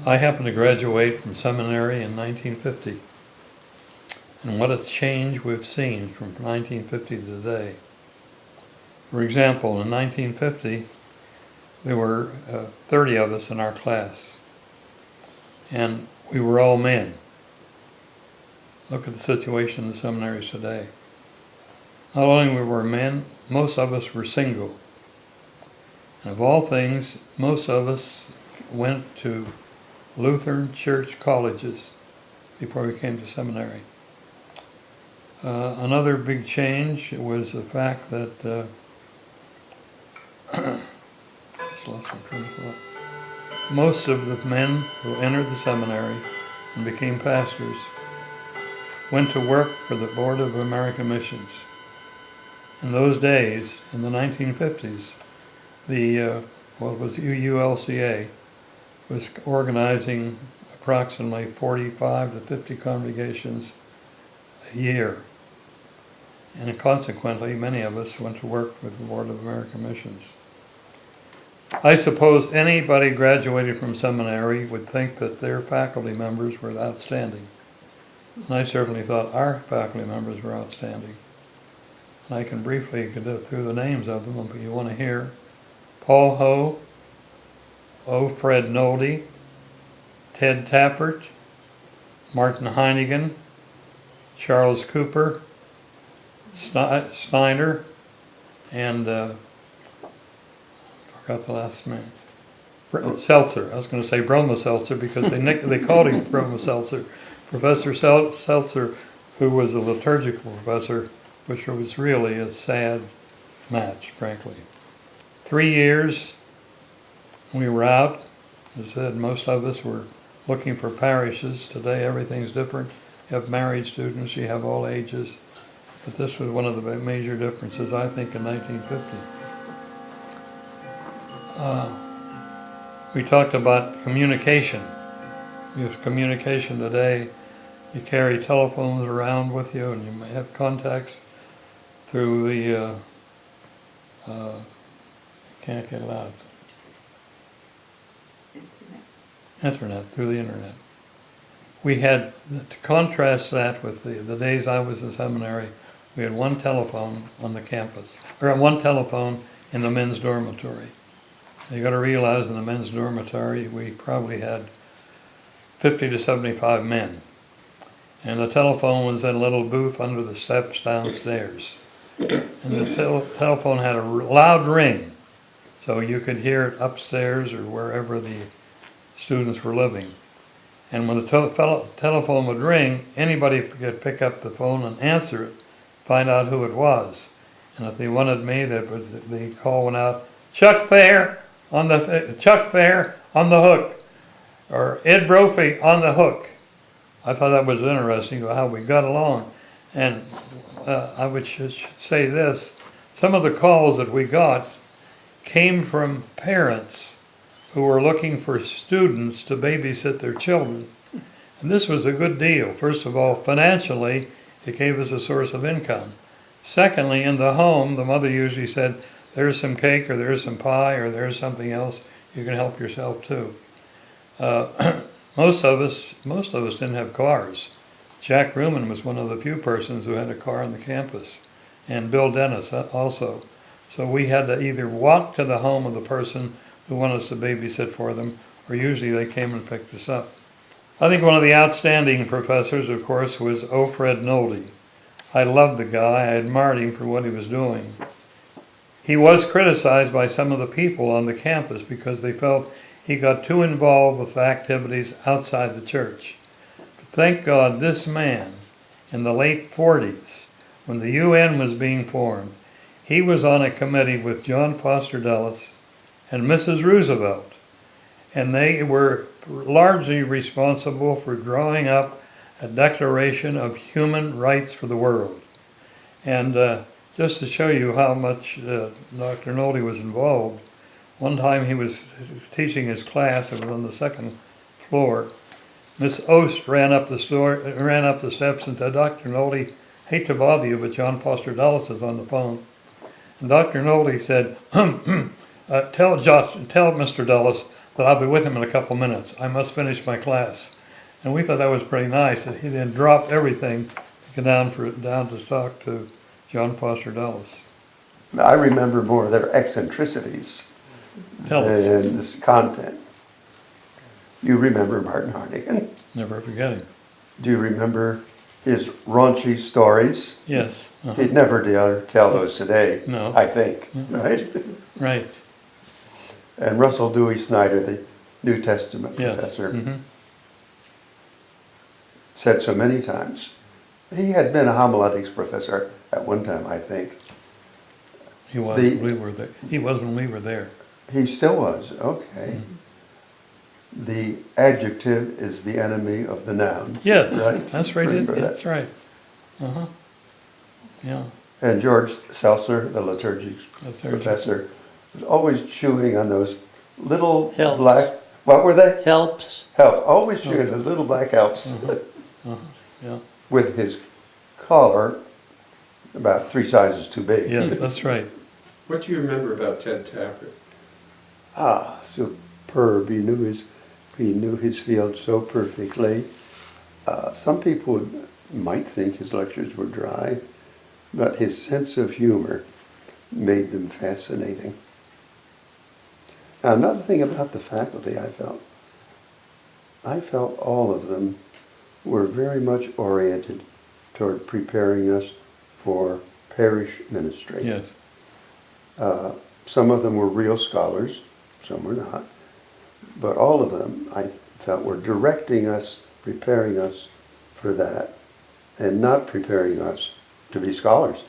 I happened to graduate from seminary in 1950. And what a change we've seen from 1950 to today. For example, in 1950, there were 30 of us in our class, and we were all men. Look at the situation in the seminaries today. Not only were we men, most of us were single. And of all things, most of us went to Lutheran church colleges before we came to seminary. Another big change was the fact that most of the men who entered the seminary and became pastors went to work for the Board of American Missions. In those days, in the 1950s, the what was UULCA was organizing approximately 45 to 50 congregations a year. And consequently, many of us went to work with the Board of American Missions. I suppose anybody graduated from seminary would think that their faculty members were outstanding. And I certainly thought our faculty members were outstanding. And I can briefly go through the names of them if you want to hear. Paul Ho, O. Fred Nolde, Ted Tappert, Martin Heinigen, Charles Cooper, Snyder, and forgot the last name. Seltzer. I was going to say Broma Seltzer because they called him Broma Seltzer. Professor Seltzer, who was a liturgical professor, which was really a sad match, frankly. 3 years we were out. As I said, most of us were looking for parishes. Today everything's different. You have married students, you have all ages. But this was one of the major differences, I think, in 1950. We talked about communication. Because communication today, you carry telephones around with you and you may have contacts through the, can't get it out. Internet, through the internet. We had, to contrast that with the days I was in seminary, we had one telephone on the campus, or one telephone in the men's dormitory. You got to realize in the men's dormitory we probably had 50 to 75 men. And the telephone was in a little booth under the steps downstairs. And the telephone had a loud ring, so you could hear it upstairs or wherever the students were living. And when the telephone would ring, anybody could pick up the phone and answer it, find out who it was. And if they wanted me, the call went out, Chuck Fair on the hook, or Ed Brophy on the hook. I thought that was interesting how we got along. And I should say this, some of the calls that we got came from parents who were looking for students to babysit their children. And this was a good deal. First of all, financially, it gave us a source of income. Secondly, in the home, the mother usually said, there's some cake, or there's some pie, or there's something else. You can help yourself too. Most of us didn't have cars. Jack Ruman was one of the few persons who had a car on the campus, and Bill Dennis also. So we had to either walk to the home of the person who wanted us to babysit for them, or usually they came and picked us up. I think one of the outstanding professors, of course, was O. Fred Nolde. I loved the guy. I admired him for what he was doing. He was criticized by some of the people on the campus because they felt he got too involved with activities outside the church. But thank God this man, in the late 40s, when the UN was being formed, he was on a committee with John Foster Dulles and Mrs. Roosevelt. And they were largely responsible for drawing up a Declaration of Human Rights for the world. And just to show you how much Dr. Nolde was involved, one time he was teaching his class, it was on the second floor. Miss Ost ran up the steps and said, Dr. Nolde, hate to bother you, but John Foster Dulles is on the phone. And Dr. Nolde said, tell Mr. Dulles, but I'll be with him in a couple minutes. I must finish my class. And we thought that was pretty nice, that he didn't drop everything to go down to talk to John Foster Dulles. I remember more of their eccentricities Tell us. than this content. You remember Martin Harnigan? Never forget him. Do you remember his raunchy stories? Yes. He'd never dare tell those today, No. I think, right? Right. And Russell Dewey Snyder, the New Testament Yes. professor, Mhm. said so many times. He had been a homiletics professor at one time, I think. He was when we were there. He was when we were there. He still was, okay. The adjective is the enemy of the noun. Yes, Right? that's right. Remember that? That's right. Uh-huh. Yeah. And George Seltzer, the liturgics professor, was always chewing on those little Helps. black, what were they? Helps. Help, always chewing those little black helps Yeah. with his collar about 3 sizes too big. Yes, that's right. What do you remember about Ted Tappert? Ah, superb. He knew his field so perfectly. Some people might think his lectures were dry, but his sense of humor made them fascinating. Now, another thing about the faculty I felt all of them were very much oriented toward preparing us for parish ministry. Yes. Some of them were real scholars, some were not, but all of them I felt were directing us, preparing us for that, and not preparing us to be scholars.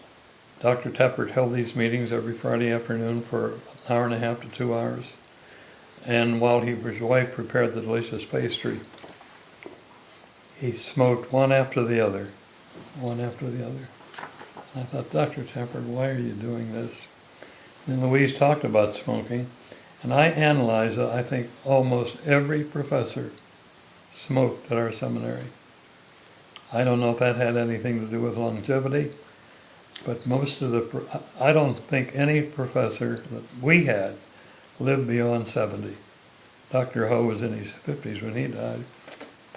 Dr. Tappert held these meetings every Friday afternoon for an hour and a half to 2 hours. And while his wife prepared the delicious pastry, he smoked one after the other. And I thought, Dr. Tappert, why are you doing this? And Louise talked about smoking, and I analyzed it. I think almost every professor smoked at our seminary. I don't know if that had anything to do with longevity, but I don't think any professor that we had lived beyond 70. Dr. Ho was in his 50s when he died,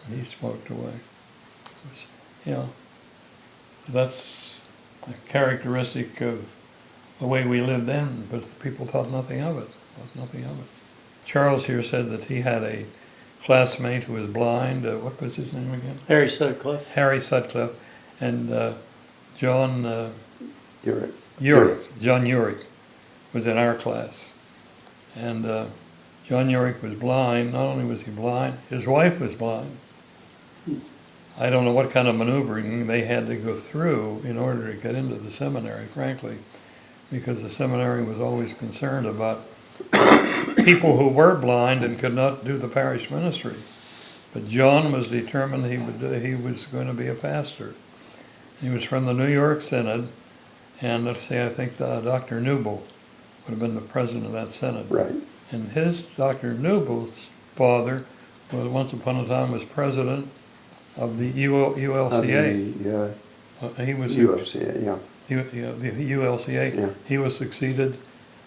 and he smoked away. That's a characteristic of the way we lived then, but people thought nothing of it. Charles here said that he had a classmate who was blind. What was his name again? Harry Sutcliffe. Harry Sutcliffe, and John You're John Urick was in our class. And John Urick was blind. Not only was he blind, his wife was blind. I don't know what kind of maneuvering they had to go through in order to get into the seminary, frankly, because the seminary was always concerned about people who were blind and could not do the parish ministry. But John was determined he was going to be a pastor. He was from the New York Synod, and I think Dr. Newble would have been the president of that synod. right. And Dr. Newble's father once upon a time was president of the ULCA. He was ULCA, yeah. the ULCA. Yeah. He was succeeded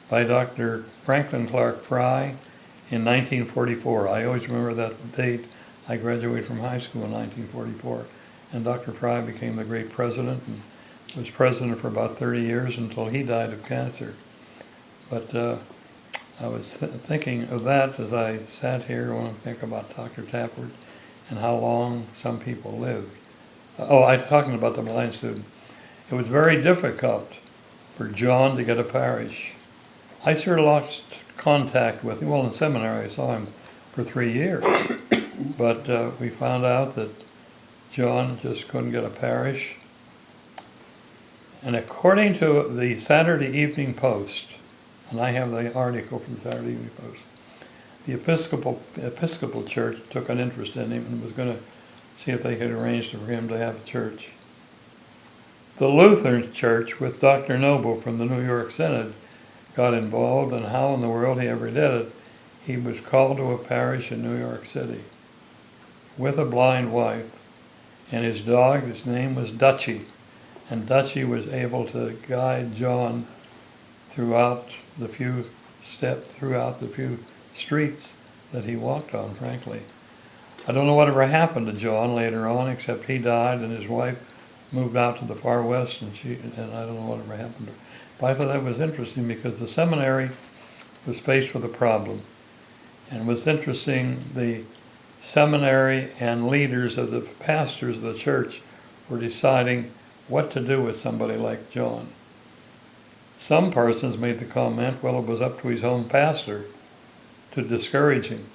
by Dr. Franklin Clark Fry in 1944. I always remember that date. I graduated from high school in 1944, and Dr. Fry became the great president and was president for about 30 years until he died of cancer. But I was thinking of that as I sat here when I think about Dr. Tappert and how long some people lived. I'm talking about the blind student. It was very difficult for John to get a parish. I sort of lost contact with him. Well, in seminary I saw him for 3 years, but we found out that John just couldn't get a parish. And according to the Saturday Evening Post, and I have the article from the Saturday Evening Post, the Episcopal Church took an interest in him and was going to see if they could arrange for him to have a church. The Lutheran Church, with Dr. Noble from the New York Synod, got involved, and how in the world he ever did it, he was called to a parish in New York City with a blind wife, and his dog, his name was Dutchie, and Dutchie was able to guide John throughout the few streets that he walked on, frankly. I don't know whatever happened to John later on, except he died and his wife moved out to the far west, and I don't know whatever happened to her. But I thought that was interesting because the seminary was faced with a problem. And it was interesting, the seminary and leaders of the pastors of the church were deciding what to do with somebody like John. Some persons made the comment, well, it was up to his home pastor to discourage him.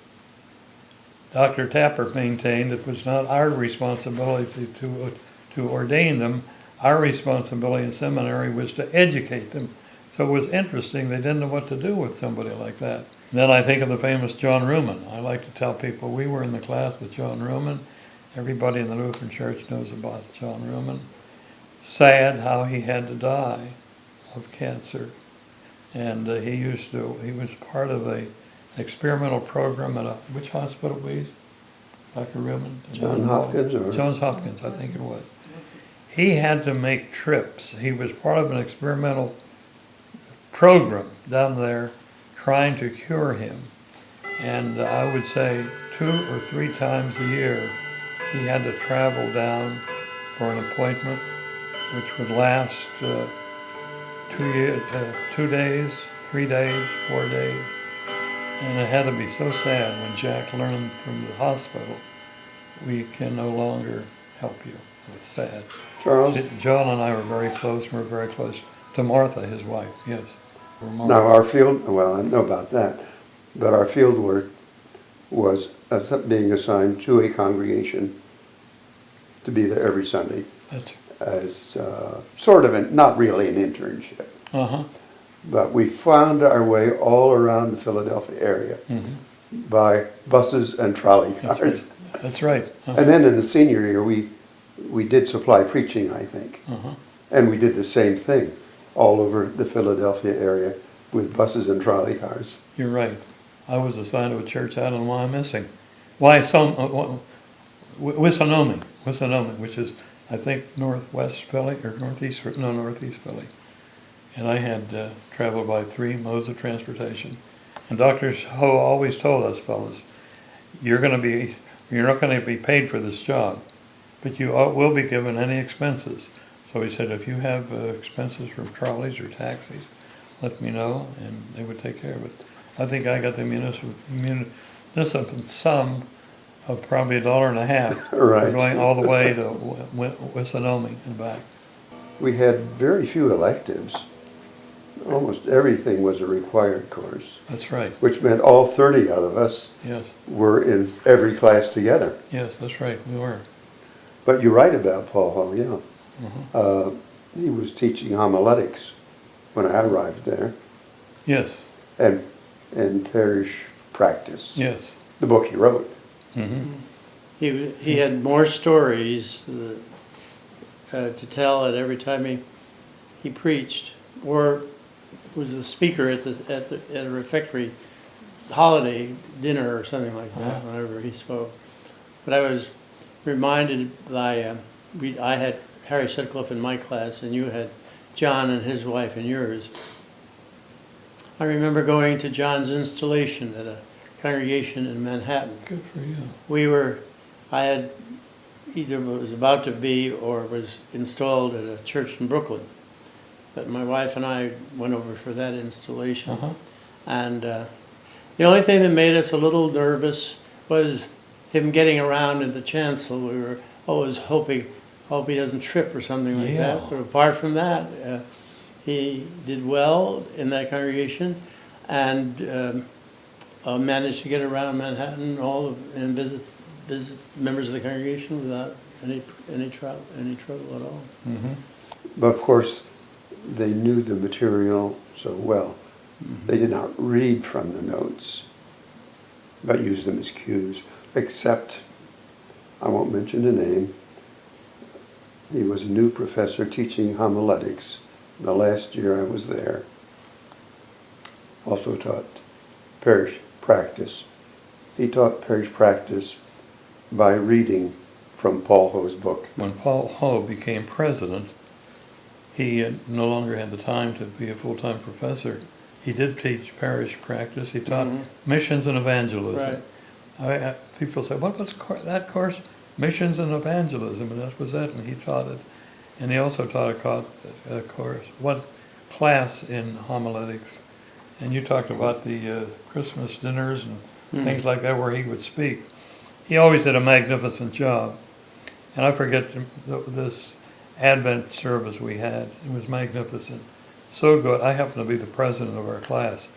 Dr. Tapper maintained it was not our responsibility to ordain them. Our responsibility in seminary was to educate them. So it was interesting. They didn't know what to do with somebody like that. Then I think of the famous John Ruhlman. I like to tell people we were in the class with John Ruhlman. Everybody in the Lutheran Church knows about John Ruhlman. Sad how he had to die of cancer. And he was part of an experimental program at which hospital was Dr. Ruhlman? Johns Hopkins? Johns Hopkins, I think it was. He had to make trips. He was part of an experimental program down there trying to cure him. And I would say 2 or 3 times a year he had to travel down for an appointment, which would last 2 days, 3 days, 4 days. And it had to be so sad when Jack learned from the hospital, we can no longer help you. It was sad. Charles? John and I were very close, and we're very close to Martha, his wife, yes. Now our field, well, I know about that, but our field work was being assigned to a congregation to be there every Sunday That's as sort of, not really an internship. uh-huh. But we found our way all around the Philadelphia area by buses and trolley cars. That's right. Uh-huh. And then in the senior year, we did supply preaching, I think. Uh-huh. And we did the same thing all over the Philadelphia area with buses and trolley cars. You're right. I was assigned to a church. I don't know why I'm missing. Why some Wissanomi, which is I think northwest Philly or northeast Philly. And I had traveled by 3 modes of transportation. And Dr. Ho always told us fellas, you're not going to be paid for this job, but you will be given any expenses. So he said, if you have expenses from trolleys or taxis, let me know, and they would take care of it. I think I got the municipal sum of probably $1.50 Right. for going all the way to Wissanomi and back. We had very few electives. Almost everything was a required course, That's right. which meant all 30 out of us Yes. were in every class together. Yes, that's right. We were. But you're right about Paul Hall, yeah. Uh-huh. He was teaching homiletics when I arrived there, Yes. and parish practice, Yes. the book he wrote. Mm-hmm. He had more stories to tell at every time he preached, or was a speaker at a refectory holiday dinner or something like that, whenever he spoke. But I was reminded by I had Harry Sutcliffe in my class, and you had John and his wife in yours. I remember going to John's installation at a congregation in Manhattan. Good for you. I had either was about to be or was installed at a church in Brooklyn. But my wife and I went over for that installation. Uh-huh. And the only thing that made us a little nervous was him getting around in the chancel. We were always hope he doesn't trip or something like Yeah. that. But apart from that, he did well in that congregation and managed to get around Manhattan and visit members of the congregation without any trouble at all. Mm-hmm. But of course, they knew the material so well. They did not read from the notes, but used them as cues, except, I won't mention the name, he was a new professor teaching homiletics the last year I was there. Also taught parish practice. He taught parish practice by reading from Paul Ho's book. When Paul Ho became president, he no longer had the time to be a full-time professor. He did teach parish practice. He taught Mhm. missions and evangelism. Right. People say, what was that course? Missions and evangelism, and that was it, and he taught it. And he also taught a course, one class in homiletics. And you talked about the Christmas dinners and things like that where he would speak. He always did a magnificent job. And I forget this Advent service we had. It was magnificent. So good. I happened to be the president of our class.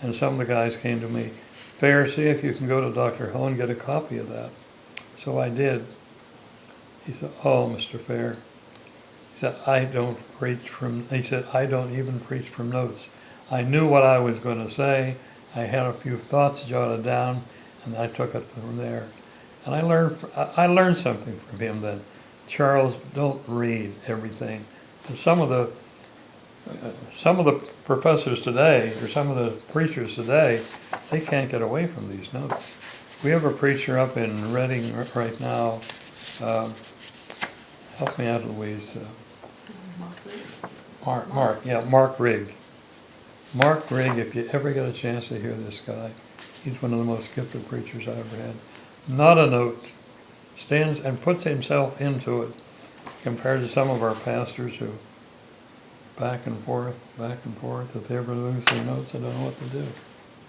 And some of the guys came to me, Fair, see if you can go to Dr. Ho and get a copy of that. So I did. He said, oh, Mr. Fair. He said, I don't even preach from notes. I knew what I was going to say. I had a few thoughts jotted down, and I took it from there. And I learned something from him then. Charles, don't read everything. And some of the professors today, or some of the preachers today, they can't get away from these notes. We have a preacher up in Reading right now. Help me out, Louise. Mark Rigg. Mark Rigg, if you ever get a chance to hear this guy, he's one of the most gifted preachers I ever had. Not a note. Stands and puts himself into it compared to some of our pastors who back and forth. If they ever lose their notes, I don't know what to do.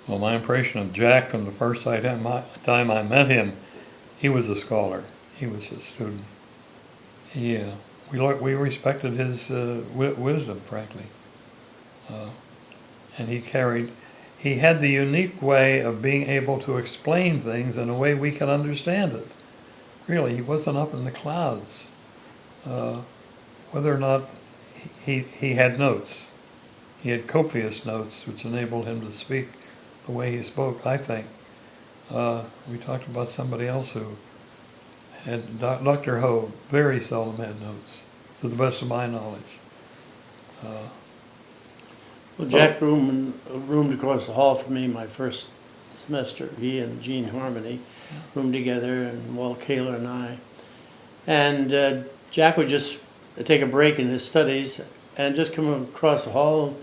Well, my impression of Jack from the first time I met him, he was a scholar. He was a student. We respected his wisdom, frankly. And he had the unique way of being able to explain things in a way we can understand it. Really, he wasn't up in the clouds. Whether or not he had notes. He had copious notes, which enabled him to speak the way he spoke, I think. We talked about somebody else who had, Dr. Ho, very seldom had notes, to the best of my knowledge. Well, Jack roomed across the hall from me my first semester. He and Gene Harmony roomed together, and Walt Kaler and I. And Jack would just take a break in his studies and just come across the hall.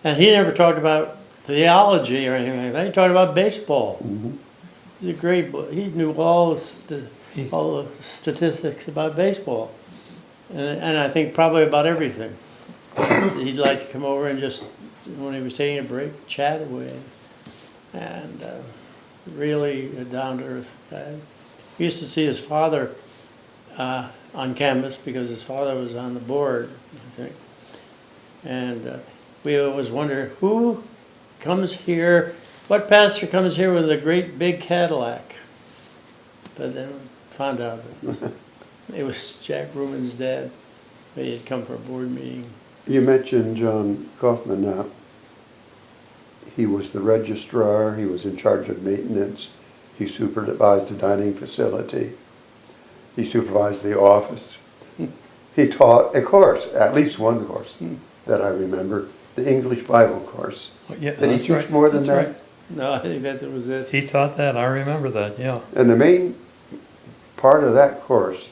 And he never talked about theology or anything like that. He talked about baseball. Mm-hmm. He's a great boy. He knew all the statistics about baseball. And I think probably about everything. He'd like to come over and just, when he was taking a break, chat away. And really a down-to-earth guy. He used to see his father on campus because his father was on the board, I think. And we always wonder, who comes here, what pastor comes here with a great big Cadillac? But then we found out it was Jack Ruben's dad. He had come for a board meeting. You mentioned John Kaufman now. He was the registrar, he was in charge of maintenance, he supervised the dining facility, he supervised the office. He taught a course, at least one course that I remember, the English Bible course. Yeah, Did he that's teach right. more than That's that? right. No, I think that was it. He taught that. I remember that. Yeah. And the main part of that course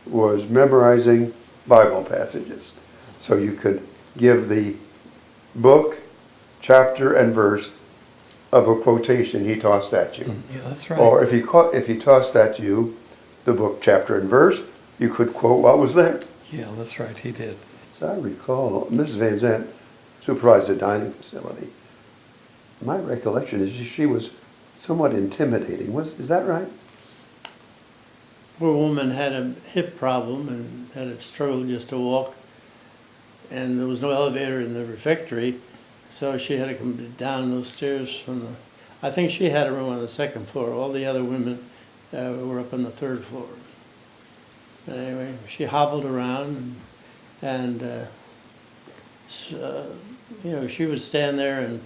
was memorizing Bible passages. So you could give the book, chapter, and verse of a quotation he tossed at you. Yeah, that's right. Or if he tossed at you the book, chapter, and verse, you could quote what was there. Yeah, that's right. He did. As I recall, Mrs. Van Zandt supervised the dining facility. My recollection is she was somewhat intimidating. Is that right? Poor woman had a hip problem and had a struggle just to walk. And there was no elevator in the refectory, so she had to come down those stairs from the... I think she had a room on the second floor. All the other women were up on the third floor. But anyway, she hobbled around, and she would stand there and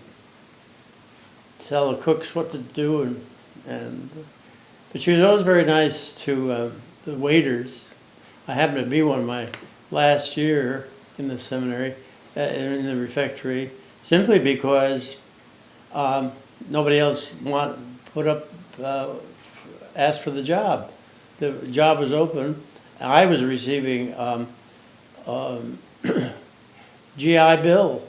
tell the cooks what to do, but she was always very nice to the waiters. I happened to be one my last year in the seminary, in the refectory, simply because nobody else asked for the job. The job was open. I was receiving GI Bill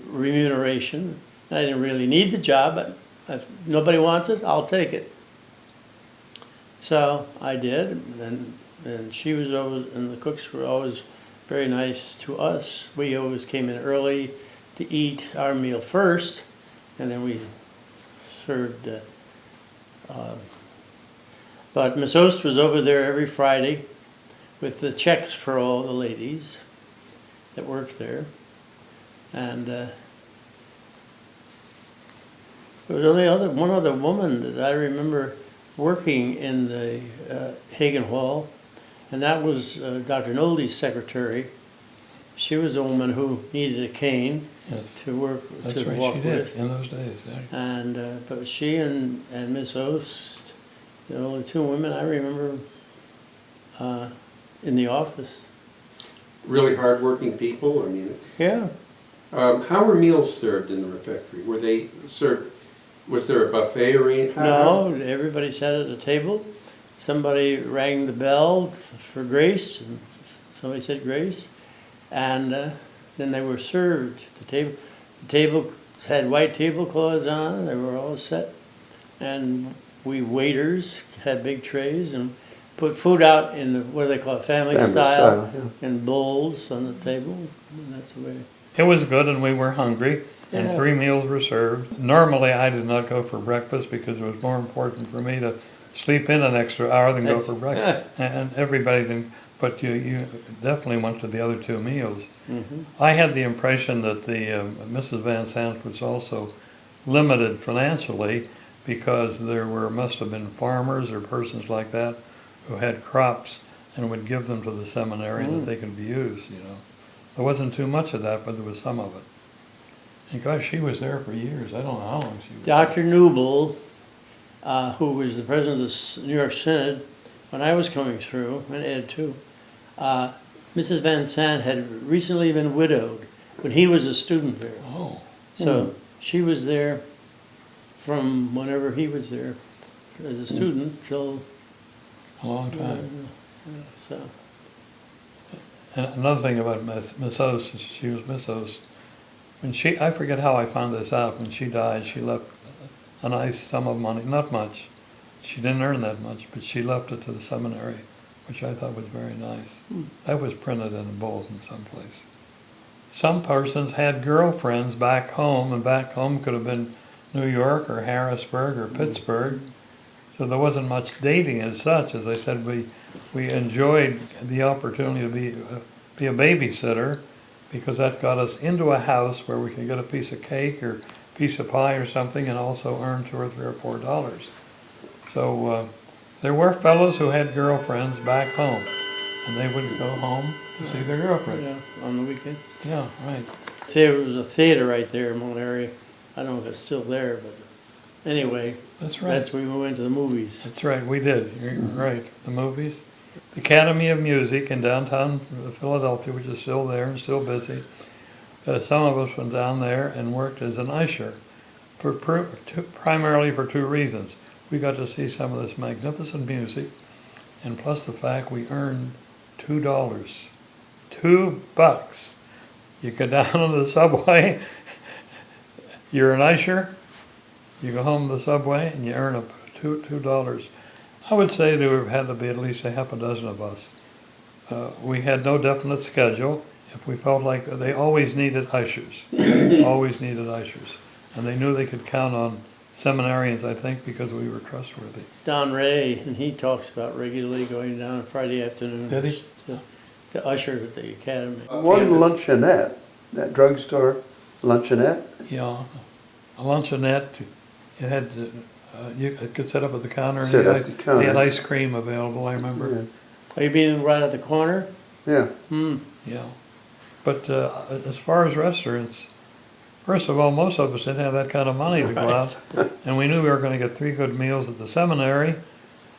remuneration. I didn't really need the job, but if nobody wants it, I'll take it. So I did, and she was always, and the cooks were always very nice to us. We always came in early to eat our meal first, and then we served. But Miss Ost was over there every Friday with the checks for all the ladies that worked there. And there was only one other woman that I remember working in the Hagen Hall, and that was Dr. Nolde's secretary. She was a woman who needed a cane Yes. to work, That's to right, walk she did, with. in those days, yeah. And but she and Miss Ost, the only two women I remember in the office. Really hardworking people, I mean. Yeah. How were meals served in the refectory? Were they served, was there a buffet arranged? No, everybody sat at a table. Somebody rang the bell for grace, and somebody said grace, and then they were served. The table had white tablecloths on. They were all set, and we waiters had big trays and put food out in the, what do they call it, family style, yeah. in bowls on the table. And that's the way. It was good, and we were hungry, and Yeah. 3 meals were served. Normally, I did not go for breakfast because it was more important for me to sleep in an extra hour than go for breakfast. And everybody didn't, but you definitely went to the other 2 meals. Mm-hmm. I had the impression that the Mrs. Van Sant was also limited financially because there must have been farmers or persons like that who had crops and would give them to the seminary that they could be used, you know. There wasn't too much of that, but there was some of it. And gosh, she was there for years. I don't know how long she was. Dr. Newble, who was the president of the New York Synod, when I was coming through, and Ed too, Mrs. Van Sant had recently been widowed when he was a student there. Oh, So she was there from whenever he was there as a student till, a long time. so. And another thing about Miss Ost, she was Miss Ost. When I forget how I found this out, when she died, she left a nice sum of money, not much. She didn't earn that much, but she left it to the seminary, which I thought was very nice. That was printed in a bulletin someplace. Some persons had girlfriends back home, and back home could have been New York or Harrisburg or Pittsburgh. So there wasn't much dating as such. As I said, we enjoyed the opportunity to be a babysitter because that got us into a house where we could get a piece of cake or piece of pie or something and also earn $2 or $3 or $4. So there were fellows who had girlfriends back home, and they would go home to see their girlfriend. Yeah, on the weekend. Yeah, right. There was a theater right there in Mount Airy. I don't know if it's still there, but anyway, That's right. that's where we went to the movies. That's right, we did. You're right. The movies. The Academy of Music in downtown Philadelphia, which is still there and still busy. Some of us went down there and worked as an usher, primarily for 2 reasons. We got to see some of this magnificent music, and plus the fact we earned $2. $2. You go down on the subway, you're an usher, you go home to the subway, and you earn $2. I would say there had to be at least a half a dozen of us. We had no definite schedule. If we felt like they always needed ushers, always needed ushers. And they knew they could count on seminarians, I think, because we were trustworthy. Don Ray, and he talks about regularly going down on Friday afternoons Did he? to usher at the academy. One luncheonette, that drugstore luncheonette, Yeah, a luncheonette, you had to, you could sit up at the counter. And Sit they at had- the counter. They had ice cream available, I remember. Are you being right at the corner? yeah. Hmm. Yeah. But as far as restaurants, first of all, most of us didn't have that kind of money to go out. And we knew we were going to get 3 good meals at the seminary.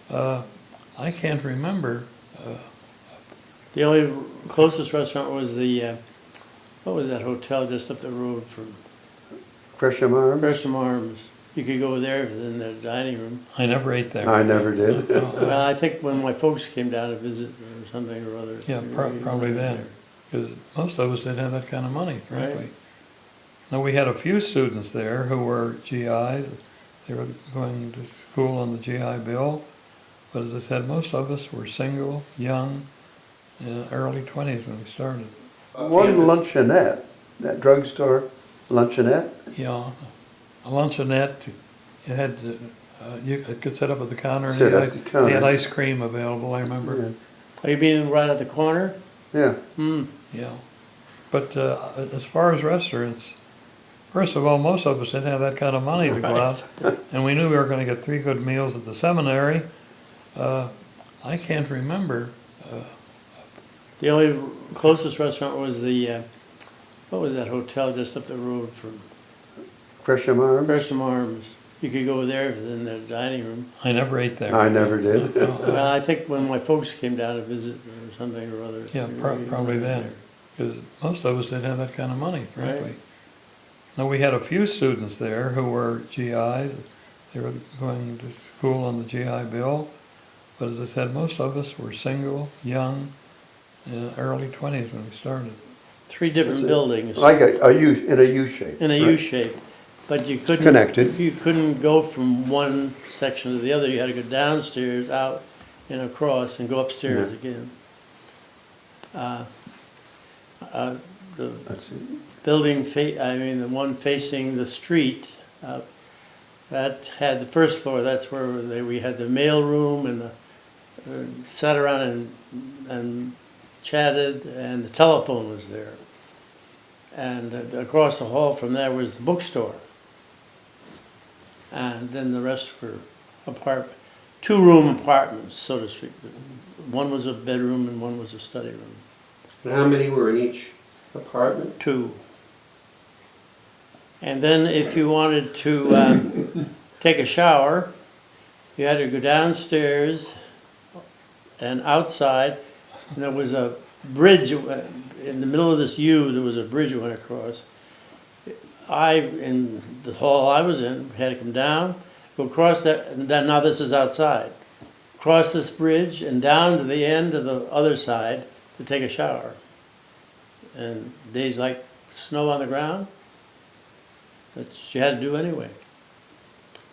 I can't remember. The only closest restaurant was the, what was that hotel just up the road from Gresham Arm, Gresham Arms? You could go there in the dining room. I never ate there. I never did. Well, I think when my folks came down to visit or something or other. Yeah, we probably went then. there. Because most of us didn't have that kind of money, frankly. Now, we had a few students there who were GIs. They were going to school on the GI Bill. But as I said, most of us were single, young, early 20s when we started. One luncheonette, that drugstore luncheonette, Yeah, a luncheonette, you had to, you could sit up at the counter. And Sit they at had- the counter. They had ice cream available, I remember. Are you being right at the corner? yeah. Hmm. Yeah. But as far as restaurants, first of all, most of us didn't have that kind of money to go out. And we knew we were going to get 3 good meals at the seminary. I can't remember. The only closest restaurant was the, what was that hotel just up the road from Gresham Arms? Gresham Arms? You could go there in the dining room. I never ate there. I never did. Well, I think when my folks came down to visit or something or other. Yeah, probably then. Because most of us didn't have that kind of money, frankly. Right. Now, we had a few students there who were GIs. They were going to school on the GI Bill. But as I said, most of us were single, young, early 20s when we started. 3 different That's it. buildings Like a U, in a U shape. in a right? U shape, but you couldn't. Connected. You couldn't go from one section to the other. You had to go downstairs, out and across, and go upstairs Yeah. again. The That's it. building, the one facing the street, that had the first floor. That's where we had the mail room and sat around and chatted, and the telephone was there. And across the hall from there was the bookstore. And then the rest were 2-room apartments, so to speak. One was a bedroom and one was a study room. And how many were in each apartment? 2. And then if you wanted to take a shower, you had to go downstairs and outside. And there was a bridge in the middle of this U. There was a bridge that went across. In the hall I was in, had to come down, go across that, and then now this is outside. Cross this bridge and down to the end of the other side to take a shower. And days like snow on the ground, that's what you had to do anyway.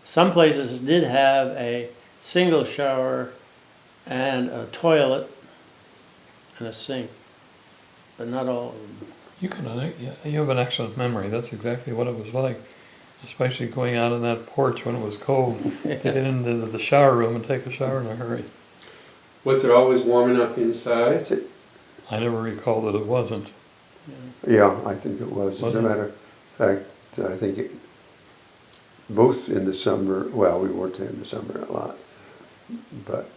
Some places did have a single shower and a toilet and a sink, but not all of them. You have an excellent memory. That's exactly what it was like, especially going out on that porch when it was cold, to get into the shower room and take a shower in a hurry. Was it always warm enough inside? That's it. I never recall that it wasn't. Yeah, I think it was. As Was a it? matter of fact, I think both in the summer, well, we weren't there in the summer a lot, but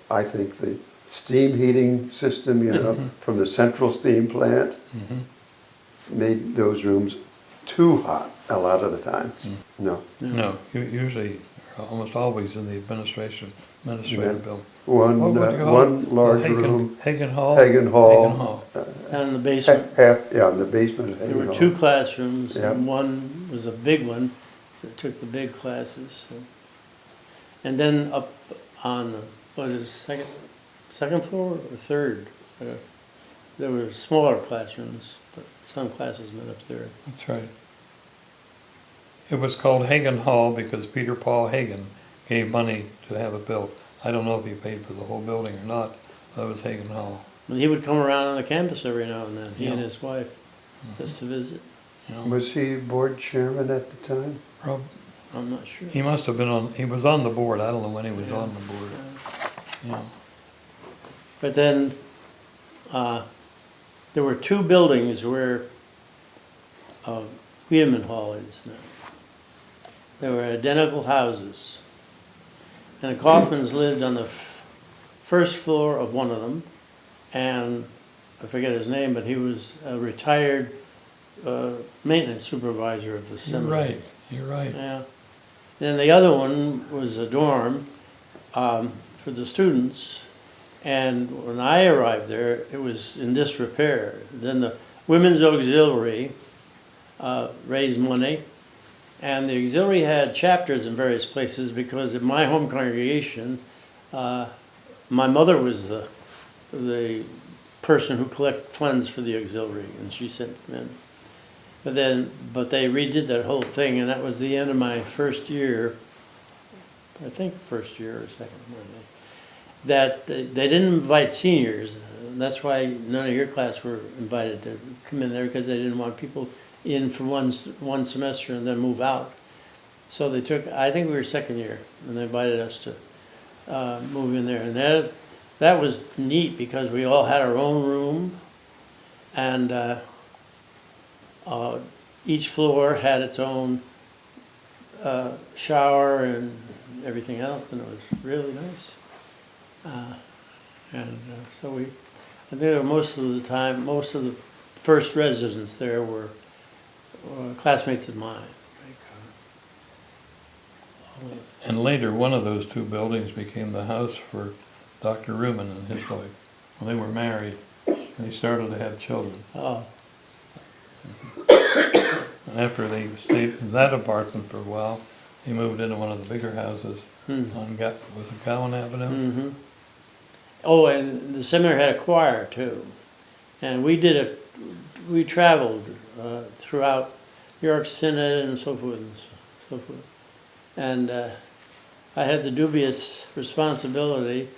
I think the steam heating system, from the central steam plant, made those rooms too hot a lot of the times. No. No, usually, almost always in the administrative Yeah. building. One, What would you call it? one large Hagen- room, Hagen Hall? Hagen Hall. Hagen Hall. And in the basement, in the basement of there Hagen were Hall. 2 classrooms, Yeah. and one was a big one that took the big classes. So. And then up on the, second floor or third? There were smaller classrooms, but some classes went up there. That's right. It was called Hagen Hall because Peter Paul Hagen gave money to have it built. I don't know if he paid for the whole building or not, but it was Hagen Hall. And he would come around on the campus every now and then, he and Yeah. his wife, just to visit. You know, Was he board chairman at the time? I'm not sure. he must have been on, he was on the board. I don't know when he was on the board. Yeah. But then, there were 2 buildings where Wiedemann Hall is now. They were identical houses. And the Kaufmans lived on the first floor of one of them, and I forget his name, but he was a retired maintenance supervisor of the You're seminary. right, you're right. Yeah. Then the other one was a dorm for the students, and when I arrived there, it was in disrepair. Then the Women's Auxiliary raised money, and the auxiliary had chapters in various places because in my home congregation, my mother was the person who collected funds for the auxiliary, and she sent them in. But they redid that whole thing, and that was the end of my first year. I think first year or second, that they didn't invite seniors. And that's why none of your class were invited to come in there, because they didn't want people in for one semester and then move out. So they took, I think we were second year, and they invited us to move in there. And that was neat, because we all had our own room, and each floor had its own shower and everything else, and it was really nice. So I think most of the time, most of the first residents there were classmates of mine. And later, one of those two buildings became the house for Dr. Ruman and his wife. Well, they were married, and they started to have children. Oh, And after they stayed in that apartment for a while, they moved into one of the bigger houses on was it Gowan Avenue? mm-hmm. Oh, and the seminary had a choir too, and we traveled throughout New York Synod and so forth and so forth. And I had the dubious responsibility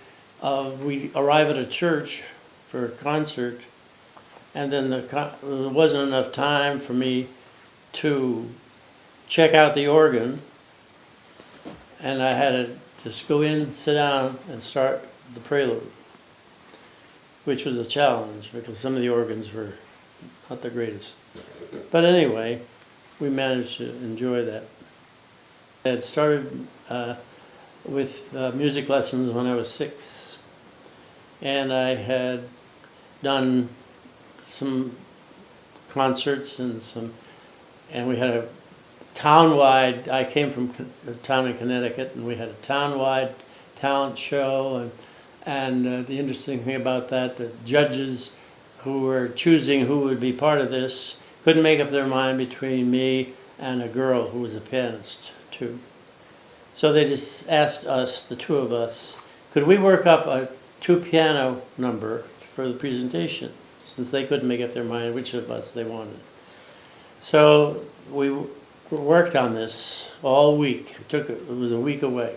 of, we arrive at a church for a concert, and then there wasn't enough time for me to check out the organ, and I had to just go in, sit down, and start the prelude, which was a challenge because some of the organs were not the greatest. But anyway, we managed to enjoy that. I had started with music lessons when I was 6, and I had done some concerts and we had a town-wide, I came from a town in Connecticut, and we had a town-wide talent show, and the interesting thing about that, the judges who were choosing who would be part of this couldn't make up their mind between me and a girl who was a pianist too. So they just asked us, the two of us, could we work up a 2-piano number for the presentation, since they couldn't make up their mind which of us they wanted. So we worked on this all week. It was a week away.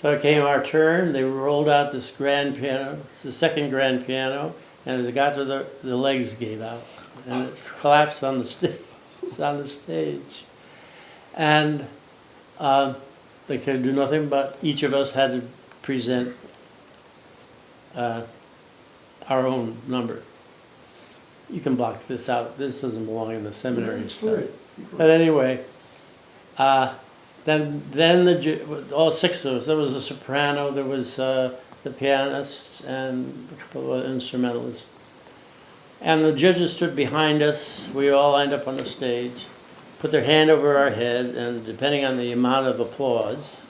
So it came our turn. They rolled out this grand piano. It's the second grand piano, and as it got to the legs gave out, and it collapsed on the stage. It was on the stage, and they could do nothing but each of us had to present our own number. You can block this out. This doesn't belong in the seminary stuff. But anyway, then all 6 of us. There was a soprano. There was the pianists and a couple of instrumentalists. And the judges stood behind us. We all lined up on the stage, put their hand over our head, and depending on the amount of applause,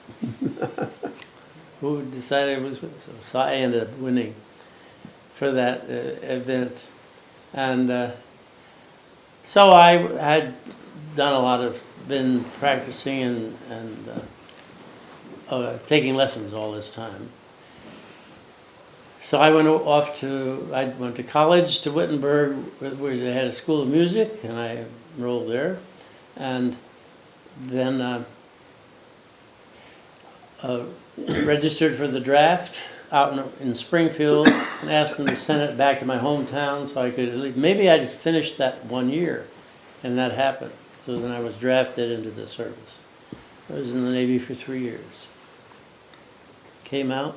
who decided was so I ended up winning for that event. And so I had done been practicing and taking lessons all this time. So I went to college to Wittenberg, where they had a school of music, and I enrolled there. And then registered for the draft out in Springfield, and asked them to send it back to my hometown so I could at least, maybe I'd finished that 1 year, and that happened. So then I was drafted into the service. I was in the Navy for 3 years. Came out.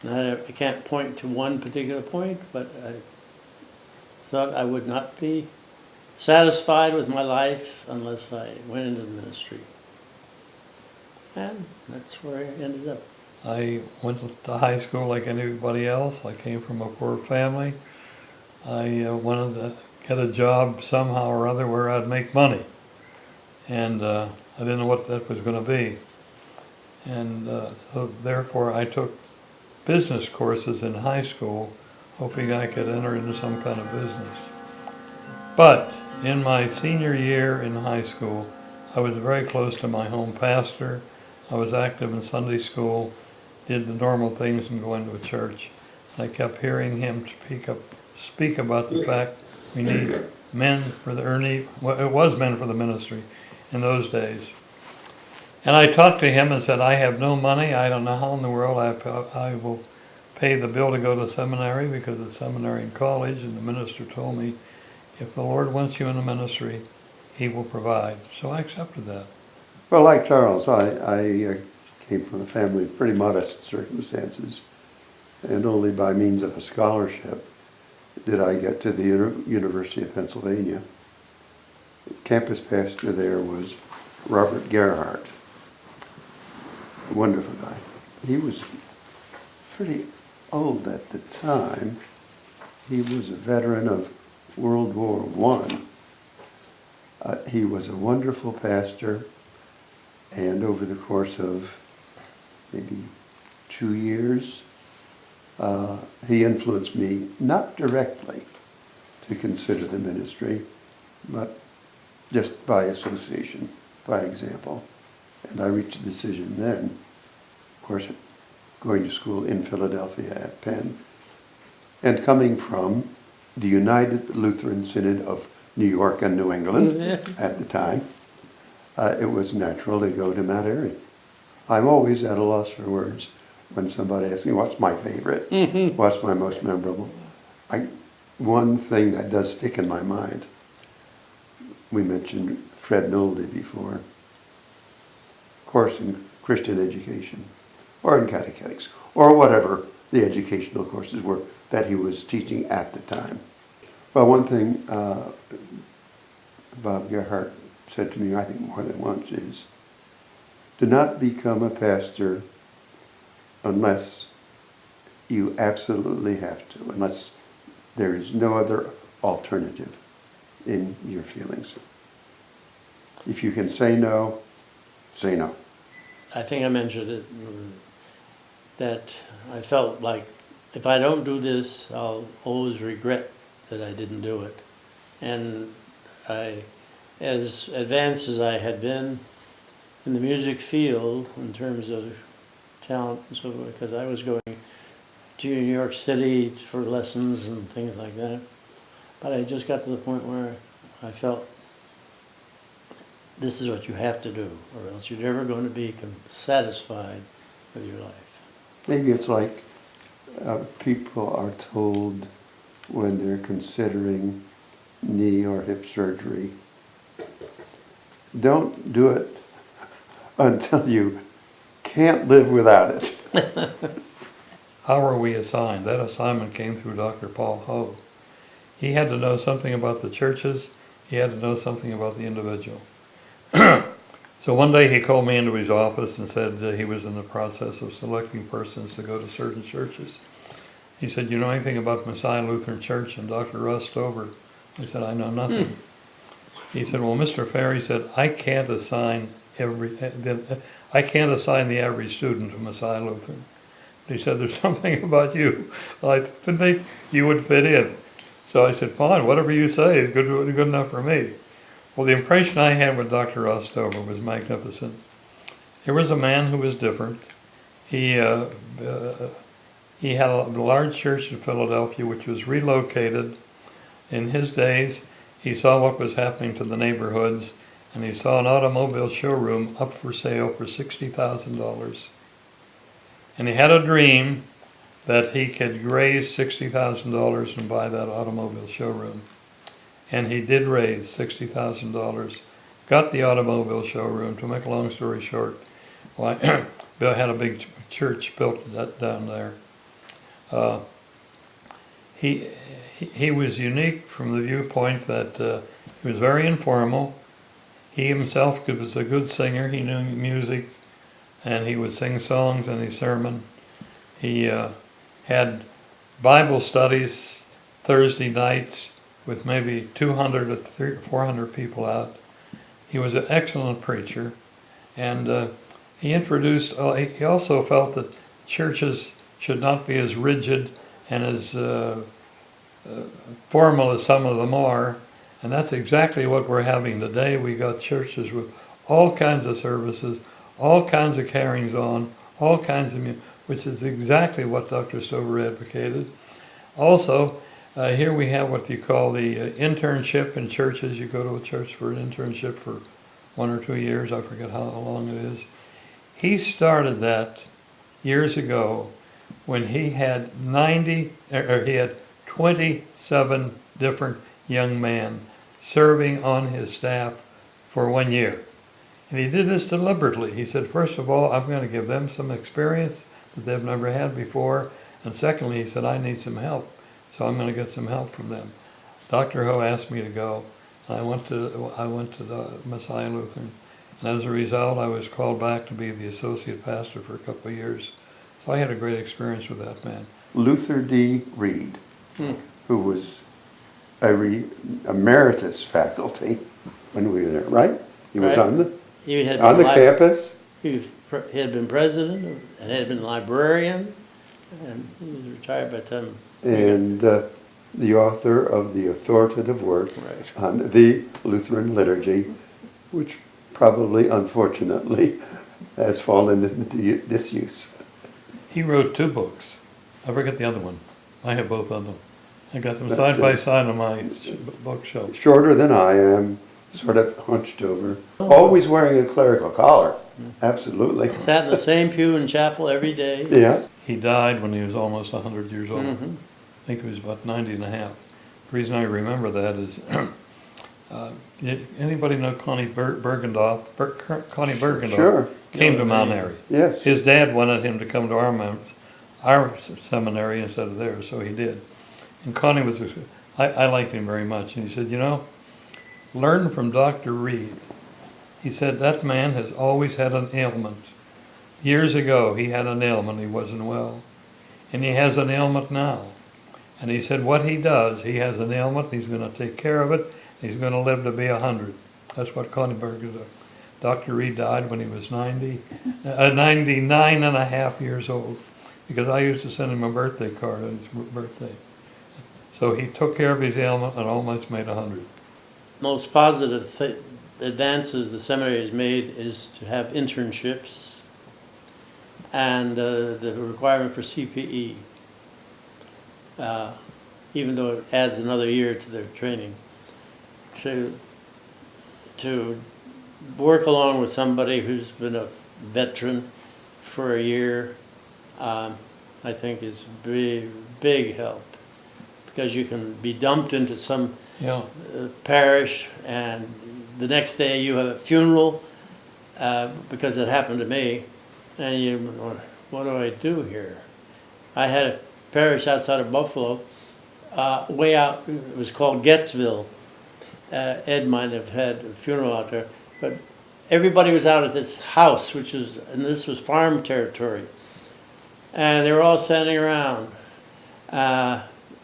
I can't point to one particular point, but I thought I would not be satisfied with my life unless I went into the ministry. And that's where I ended up. I went to high school like anybody else. I came from a poor family. I wanted to get a job somehow or other where I'd make money. And I didn't know what that was going to be. And so therefore I took business courses in high school, hoping I could enter into some kind of business. But in my senior year in high school, I was very close to my home pastor. I was active in Sunday school, did the normal things and go into a church. I kept hearing him speak about the fact We need men for the, well, it was men for the ministry in those days. And I talked to him and said, I have no money. I don't know how in the world I will pay the bill to go to seminary, because it's seminary and college. And the minister told me, if the Lord wants you in the ministry, he will provide. So I accepted that. Well, like Charles, I came from a family of pretty modest circumstances, and only by means of a scholarship did I get to the University of Pennsylvania. The campus pastor there was Robert Gerhardt, a wonderful guy. He was pretty old at the time. He was a veteran of World War I. He was a wonderful pastor, and over the course of maybe 2 years, he influenced me, not directly to consider the ministry, but just by association, by example. And I reached a decision then, of course, going to school in Philadelphia at Penn, and coming from the United Lutheran Synod of New York and New England at the time, it was natural to go to Mount Airy. I'm always at a loss for words when somebody asks me, what's my favorite? What's my most memorable? One thing that does stick in my mind, we mentioned Fred Nolde before, course in Christian education, or in catechetics, or whatever the educational courses were that he was teaching at the time. Well, one thing Bob Gerhardt said to me, I think more than once, is do not become a pastor unless you absolutely have to, unless there is no other alternative in your feelings. If you can say no, say no. I think I mentioned it, that I felt like if I don't do this, I'll always regret that I didn't do it. And as advanced as I had been in the music field in terms of talent and so forth, because I was going to New York City for lessons and things like that, but I just got to the point where I felt this is what you have to do, or else you're never going to be satisfied with your life. Maybe it's like people are told when they're considering knee or hip surgery, don't do it until you can't live without it. How were we assigned? That assignment came through Dr. Paul Ho. He had to know something about the churches. He had to know something about the individual. So one day he called me into his office and said he was in the process of selecting persons to go to certain churches. He said, you know anything about Messiah Lutheran Church and Dr. Russ Stover? I said, I know nothing. He said, well, Mr. Fair, he said, I can't assign the average student to Messiah Lutheran. He said, there's something about you that I didn't think you would fit in. So I said, fine, whatever you say is good enough for me. Well, the impression I had with Dr. Ostover was magnificent. Here was a man who was different. He had a large church in Philadelphia, which was relocated. In his days, he saw what was happening to the neighborhoods, and he saw an automobile showroom up for sale for $60,000. And he had a dream that he could raise $60,000 and buy that automobile showroom. And he did raise $60,000, got the automobile showroom. To make a long story short, Bill had a big church built down there. He was unique from the viewpoint that he was very informal. He himself was a good singer. He knew music, and he would sing songs in his sermon. He had Bible studies Thursday nights with maybe 200 to 400 people out. He was an excellent preacher, and he also felt that churches should not be as rigid and as formal as some of them are, and that's exactly what we're having today. We got churches with all kinds of services, all kinds of carryings on, all kinds of which is exactly what Dr. Stover advocated. Also, Here we have what you call the internship in churches. You go to a church for an internship for 1 or 2 years. I forget how long it is. He started that years ago when he had 27 different young men serving on his staff for 1 year. And he did this deliberately. He said, first of all, I'm going to give them some experience that they've never had before. And secondly, he said, I need some help. So I'm going to get some help from them. Dr. Ho asked me to go. And I went to the Messiah Lutheran. And as a result, I was called back to be the associate pastor for a couple of years. So I had a great experience with that man. Luther D. Reed, who was emeritus faculty when we were there, right? He was Right. on He had the been campus. He had been president and had been librarian, and he was retired by the time. And the author of the authoritative work Right. on the Lutheran liturgy, which probably, unfortunately, has fallen into disuse. He wrote 2 books. I forget the other one. I have both of them. I got them side by side on my bookshelf. Shorter than I am, sort of hunched over, always wearing a clerical collar. Absolutely. Sat in the same pew in chapel every day. Yeah. He died when he was almost 100 years old. Mhm. I think he was about 90 and a half. The reason I remember that is, anybody know Connie Bergendoff? Connie Bergendoff Sure. came to Mount Airy. Yes. His dad wanted him to come to our seminary instead of theirs, so he did. And Connie was, I liked him very much. And he said, learn from Dr. Reed. He said, that man has always had an ailment. Years ago, he had an ailment. He wasn't well. And he has an ailment now. And he said, what he does, he has an ailment, he's going to take care of it, he's going to live to be 100. That's what Connie Berger did. Dr. Reed died when he was 99 and a half years old, because I used to send him a birthday card on his birthday. So he took care of his ailment and almost made 100. Most positive advances the seminary has made is to have internships and the requirement for CPE, even though it adds another year to their training, to work along with somebody who's been a veteran for a year, I think is big help, because you can be dumped into some Yeah. parish, and the next day you have a funeral, because it happened to me, and you, what do I do here? I had a parish outside of Buffalo, way out, it was called Gettsville. Ed might have had a funeral out there, but everybody was out at this house, and this was farm territory, and they were all standing around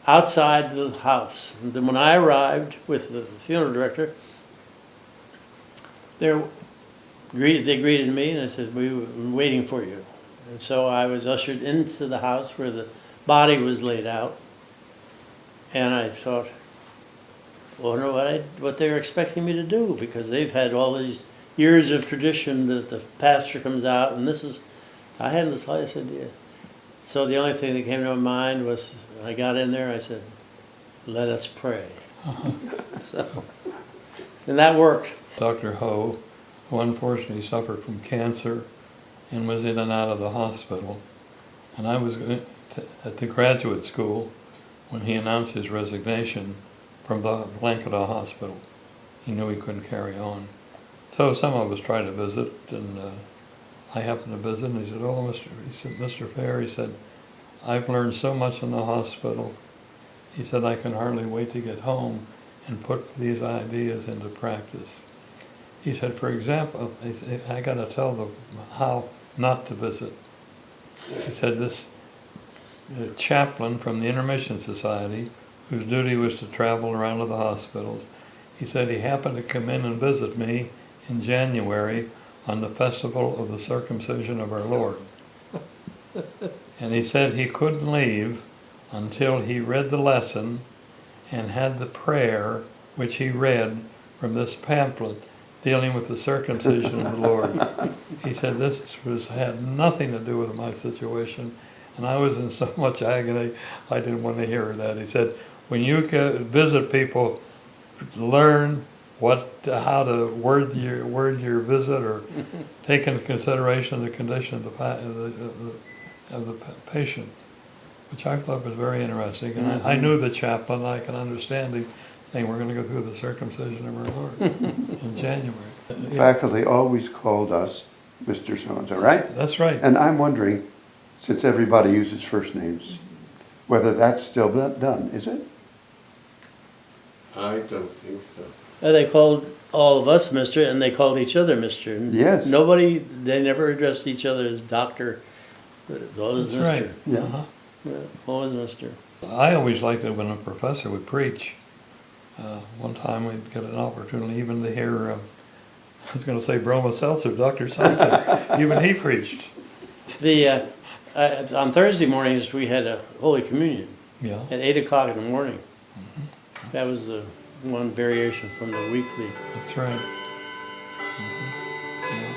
outside the house. And then when I arrived with the funeral director, they greeted me and they said, we were waiting for you. And so I was ushered into the house where the body was laid out. And I thought, I wonder what they're expecting me to do, because they've had all these years of tradition that the pastor comes out, and I hadn't the slightest idea. So the only thing that came to my mind was, when I got in there, I said, let us pray. So, and that worked. Dr. Ho, who unfortunately suffered from cancer and was in and out of the hospital. And I was at the graduate school when he announced his resignation from the Blankenau Hospital. He knew he couldn't carry on. So some of us tried to visit, and I happened to visit, and he said, Mr. Fair, he said, I've learned so much in the hospital. He said, I can hardly wait to get home and put these ideas into practice. He said, for example, I got to tell them how not to visit. He said, this chaplain from the Intermission Society, whose duty was to travel around to the hospitals, he said he happened to come in and visit me in January on the festival of the circumcision of our Lord. And he said he couldn't leave until he read the lesson and had the prayer which he read from this pamphlet dealing with the circumcision of the Lord. He said this had nothing to do with my situation, and I was in so much agony I didn't want to hear that. He said, when you visit people, learn how to word your visit, or take into consideration the condition of the patient, which I thought was very interesting. And I knew the chaplain. I can understand him saying, we're going to go through the circumcision of our Lord in January. Faculty always called us Mr. So-and-so, right? That's right. And I'm wondering, since everybody uses first names, whether that's still done, is it? I don't think so. They called all of us Mr. and they called each other Mr. And Yes. they never addressed each other as doctor. Always That's Mr. right. Yeah. Uh-huh. Yeah, always Mr. I always liked it when a professor would preach. One time we'd get an opportunity even to hear, I was going to say Broma Seltzer, Dr. Seltzer, even he preached. On Thursday mornings, we had a Holy Communion Yeah. at 8 o'clock in the morning. That was the one variation from the weekly. That's right. Yeah.